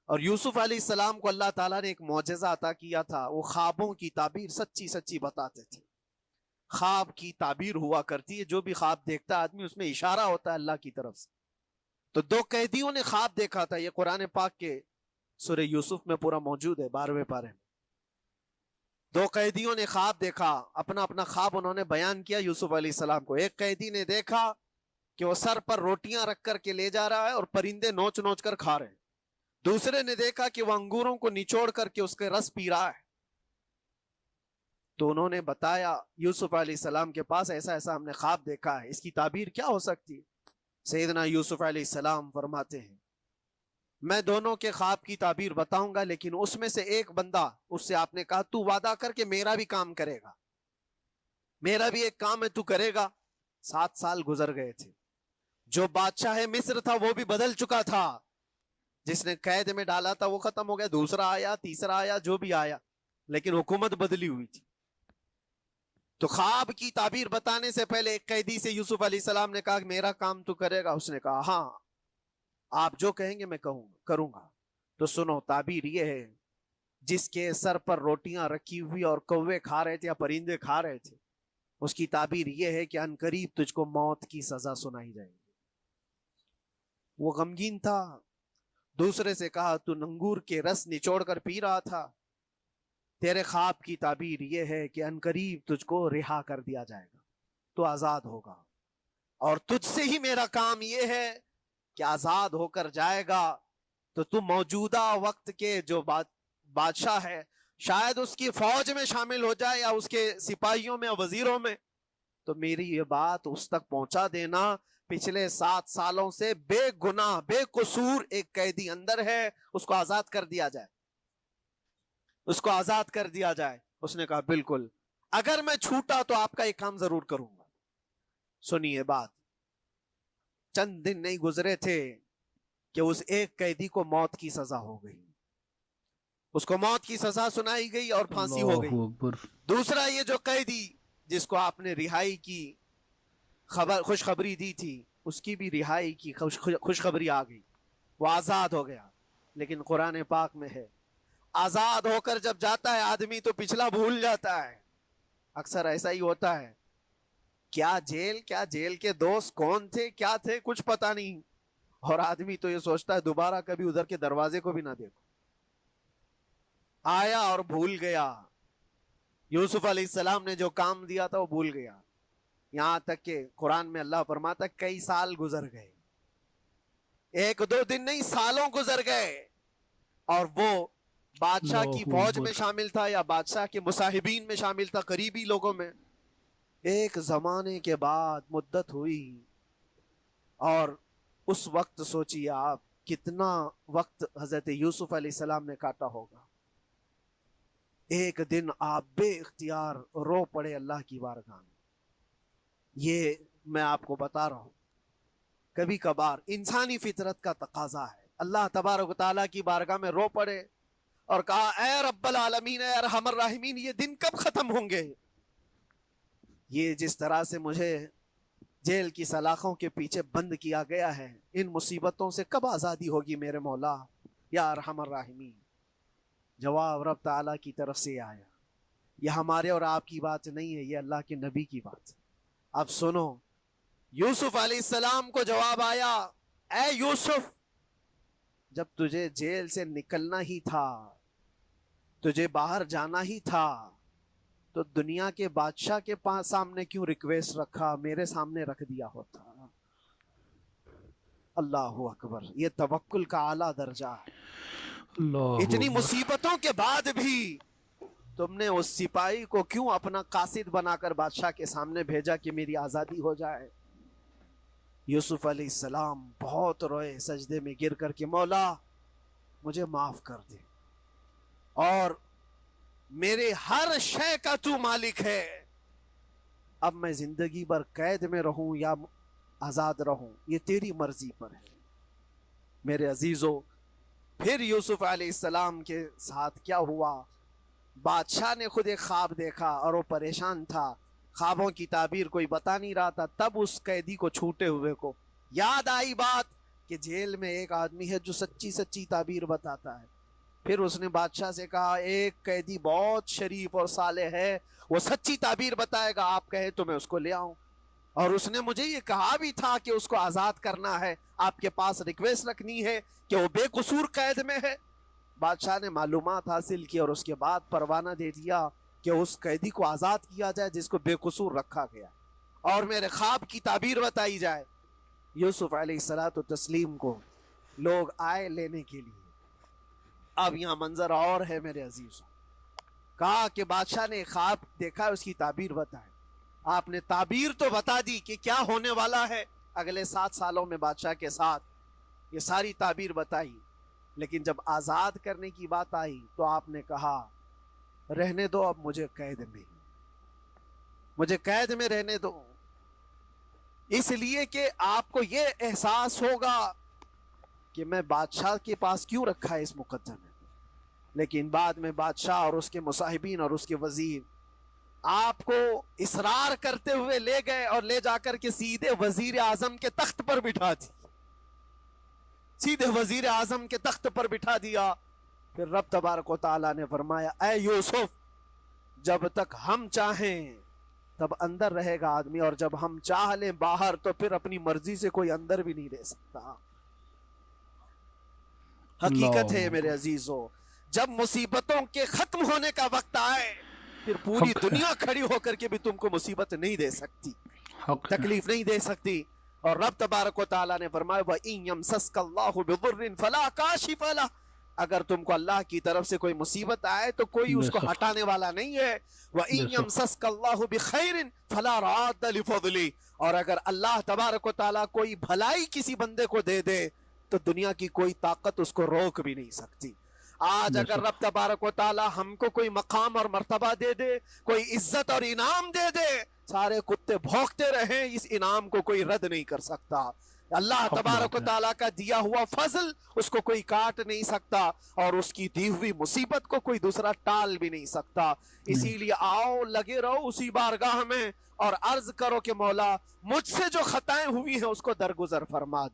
اور یوسف علیہ السلام کو اللہ تعالیٰ نے ایک معجزہ عطا کیا تھا، وہ خوابوں کی تعبیر سچی سچی بتاتے تھے. خواب کی تعبیر ہوا کرتی ہے، جو بھی خواب دیکھتا ہے آدمی اس میں اشارہ ہوتا ہے اللہ کی طرف سے. تو دو قیدیوں نے خواب دیکھا تھا، یہ قرآن پاک کے سورہ یوسف میں پورا موجود ہے 12ویں پارے میں. دو قیدیوں نے خواب دیکھا، اپنا اپنا خواب انہوں نے بیان کیا یوسف علیہ السلام کو. ایک قیدی نے دیکھا کہ وہ سر پر روٹیاں رکھ کر کے لے جا رہا ہے اور پرندے نوچ نوچ کر کھا رہے ہیں. دوسرے نے دیکھا کہ وہ انگوروں کو نچوڑ کر کے اس کے رس پی رہا ہے. تو انہوں نے بتایا یوسف علیہ السلام کے پاس ایسا ایسا ہم نے خواب دیکھا ہے، اس کی تعبیر کیا ہو سکتی ہے؟ سیدنا یوسف علیہ السلام فرماتے ہیں میں دونوں کے خواب کی تعبیر بتاؤں گا، لیکن اس میں سے ایک بندہ، اس سے آپ نے کہا تو وعدہ کر کے میرا بھی کام کرے گا، میرا بھی ایک کام ہے تو کرے گا. 7 سال گزر گئے تھے. جو بادشاہ مصر تھا وہ بھی بدل چکا تھا، جس نے قید میں ڈالا تھا وہ ختم ہو گیا، دوسرا آیا، تیسرا آیا، جو بھی آیا، لیکن حکومت بدلی ہوئی تھی. تو خواب کی تعبیر بتانے سے پہلے ایک قیدی سے یوسف علیہ السلام نے کہا کہ میرا کام تو کرے گا. اس نے کہا ہاں آپ جو کہیں گے میں کروں گا. تو سنو، تعبیر یہ ہے جس کے سر پر روٹیاں رکھی ہوئی اور کوے کھا رہے تھے یا پرندے کھا رہے تھے، اس کی تعبیر یہ ہے کہ عنقریب تجھ کو موت کی سزا سنائی جائے گی. وہ غمگین تھا. دوسرے سے کہا تو انگور کے رس نچوڑ کر پی رہا تھا، تیرے خواب کی تعبیر یہ ہے کہ عنقریب تجھ کو رہا کر دیا جائے گا، تو آزاد ہوگا، اور تجھ سے ہی میرا کام یہ ہے کہ آزاد ہو کر جائے گا تو تو موجودہ وقت کے جو بادشاہ ہے شاید اس کی فوج میں شامل ہو جائے یا اس کے سپاہیوں میں یا وزیروں میں، تو میری یہ بات اس تک پہنچا دینا پچھلے 7 سالوں سے بے گناہ بے قصور ایک قیدی اندر ہے، اس کو آزاد کر دیا جائے، اس کو آزاد کر دیا جائے. اس نے کہا بالکل، اگر میں چھوٹا تو آپ کا ایک کام ضرور کروں گا. سنیے بات، چند دن نہیں گزرے تھے کہ اس ایک قیدی کو موت کی سزا ہو گئی، اس کو موت کی سزا سنائی گئی اور پھانسی ہو گئی. اللہ اکبر. دوسرا یہ جو قیدی جس کو آپ نے رہائی کی خوشخبری دی تھی، اس کی بھی رہائی کی خوشخبری آ گئی، وہ آزاد ہو گیا. لیکن قرآن پاک میں ہے آزاد ہو کر جب جاتا ہے آدمی تو پچھلا بھول جاتا ہے. اکثر ایسا ہی ہوتا ہے، کیا جیل کے دوست کون تھے کیا تھے کچھ پتا نہیں، اور آدمی تو یہ سوچتا ہے دوبارہ کبھی ادھر کے دروازے کو بھی نہ دیکھو. آیا اور بھول گیا. یوسف علیہ السلام نے جو کام دیا تھا وہ بھول گیا. یہاں تک کہ قرآن میں اللہ فرماتا ہے کئی سال گزر گئے، 1-2 دن نہیں، سالوں گزر گئے، اور وہ بادشاہ کی اللہ فوج میں اکبر. شامل تھا یا بادشاہ کے مصاحبین میں شامل تھا، قریبی لوگوں میں. ایک زمانے کے بعد مدت ہوئی، اور اس وقت سوچیے آپ کتنا وقت حضرت یوسف علیہ السلام نے کاٹا ہوگا. ایک دن آپ بے اختیار رو پڑے اللہ کی بارگاہ میں. یہ میں آپ کو بتا رہا ہوں، کبھی کبھار انسانی فطرت کا تقاضا ہے. اللہ تبارک و تعالیٰ کی بارگاہ میں رو پڑے اور کہا اے رب العالمین، اے ارحم الراحمین، یہ دن کب ختم ہوں گے؟ یہ جس طرح سے مجھے جیل کی سلاخوں کے پیچھے بند کیا گیا ہے، ان مصیبتوں سے کب آزادی ہوگی میرے مولا یا ارحم الراحمین؟ جواب رب تعالیٰ کی طرف سے آیا. یہ ہمارے اور آپ کی بات نہیں ہے، یہ اللہ کے نبی کی بات ہے. اب سنو، یوسف علیہ السلام کو جواب آیا اے یوسف، جب تجھے جیل سے نکلنا ہی تھا، تجھے باہر جانا ہی تھا، تو دنیا کے بادشاہ کے سامنے کیوں ریکویسٹ رکھا، میرے سامنے رکھ دیا ہوتا. اللہ اکبر، یہ توکل کا اعلیٰ درجہ ہے. اللہ اتنی اکبر. مصیبتوں کے بعد بھی تم نے اس سپاہی کو کیوں اپنا قاصد بنا کر بادشاہ کے سامنے بھیجا کہ میری آزادی ہو جائے؟ یوسف علیہ السلام بہت روئے، سجدے میں گر کر کے مولا مجھے معاف کر دے، اور میرے ہر شے کا تو مالک ہے، اب میں زندگی بھر قید میں رہوں یا آزاد رہوں یہ تیری مرضی پر ہے. میرے عزیزو، پھر یوسف علیہ السلام کے ساتھ کیا ہوا؟ بادشاہ نے خود ایک خواب دیکھا اور وہ پریشان تھا، خوابوں کی تعبیر کوئی بتا نہیں رہا تھا. تب اس قیدی کو چھوٹے ہوئے کو یاد آئی بات کہ جیل میں ایک آدمی ہے جو سچی سچی تعبیر بتاتا ہے. پھر اس نے بادشاہ سے کہا ایک قیدی بہت شریف اور صالح ہے, وہ سچی تعبیر بتائے گا, آپ کہیں تو میں اس کو لے آؤں. اور اس نے مجھے یہ کہا بھی تھا کہ اس کو آزاد کرنا ہے, آپ کے پاس ریکویسٹ رکھنی ہے کہ وہ بے قصور قید میں ہے. بادشاہ نے معلومات حاصل کی اور اس کے بعد پروانہ دے دیا کہ اس قیدی کو آزاد کیا جائے جس کو بے قصور رکھا گیا, اور میرے خواب کی تعبیر بتائی جائے. یوسف علیہ الصلوۃ والتسلیم کو لوگ آئے لینے کے لیے. اب یہاں منظر اور ہے میرے عزیزوں. کہا کہ بادشاہ نے خواب دیکھا, اس کی تعبیر بتائے. آپ نے تعبیر تو بتا دی کہ کیا ہونے والا ہے اگلے 7 سالوں میں بادشاہ کے ساتھ, یہ ساری تعبیر بتائی. لیکن جب آزاد کرنے کی بات آئی تو آپ نے کہا رہنے دو, اب مجھے قید میں رہنے دو, اس لیے کہ آپ کو یہ احساس ہوگا کہ میں بادشاہ کے پاس کیوں رکھا ہے اس مقدمے میں. لیکن بعد میں بادشاہ اور اس کے مصاحبین اور اس کے وزیر آپ کو اصرار کرتے ہوئے لے گئے اور لے جا کر کے سیدھے وزیر اعظم کے تخت پر بٹھا دی, سیدھے وزیر اعظم کے تخت پر بٹھا دیا. پھر رب تبارک و تعالیٰ نے فرمایا اے یوسف, جب تک ہم چاہیں تب اندر رہے گا آدمی, اور جب ہم چاہ لیں باہر تو پھر اپنی مرضی سے کوئی اندر بھی نہیں رہ سکتا. حقیقت ہے میرے عزیزو, جب مصیبتوں کے ختم ہونے کا وقت آئے پھر پوری دنیا کھڑی ہو کر کے بھی تم کو مصیبت نہیں دے سکتی, تکلیف نہیں دے سکتی. اور رب تبارک و تعالیٰ نے فرمایا وَإِن يَمْسَسْكَ اللَّهُ بِضُرٍّ فَلَا كَاشِفَ لَهُ, اگر تم کو اللہ کی طرف سے کوئی مصیبت آئے تو کوئی اس کو ہٹانے والا نہیں ہے. وَإِن يَمْسَسْكَ اللَّهُ بِخَيْرٍ فَلَا رَادَّ لِفَضْلِهِ, اور اگر اللہ تبارک و تعالیٰ کوئی بھلائی کسی بندے کو دے دے تو دنیا کی کوئی طاقت اس کو روک بھی نہیں سکتی. آج اگر رب تبارک و تعالیٰ ہم کو کوئی مقام اور مرتبہ دے دے, کوئی عزت اور انعام دے دے, سارے کتے بھونکتے رہیں, اس انعام کو کوئی رد نہیں کر سکتا. اللہ تبارک و تعالیٰ کا دیا ہوا فضل اس کو کوئی کاٹ نہیں سکتا, اور اس کی دی ہوئی مصیبت کو کوئی دوسرا ٹال بھی نہیں سکتا. اسی لیے آؤ لگے رہو اسی بارگاہ میں اور عرض کرو کہ مولا مجھ سے جو خطائیں ہوئی ہیں اس کو درگزر فرما دے.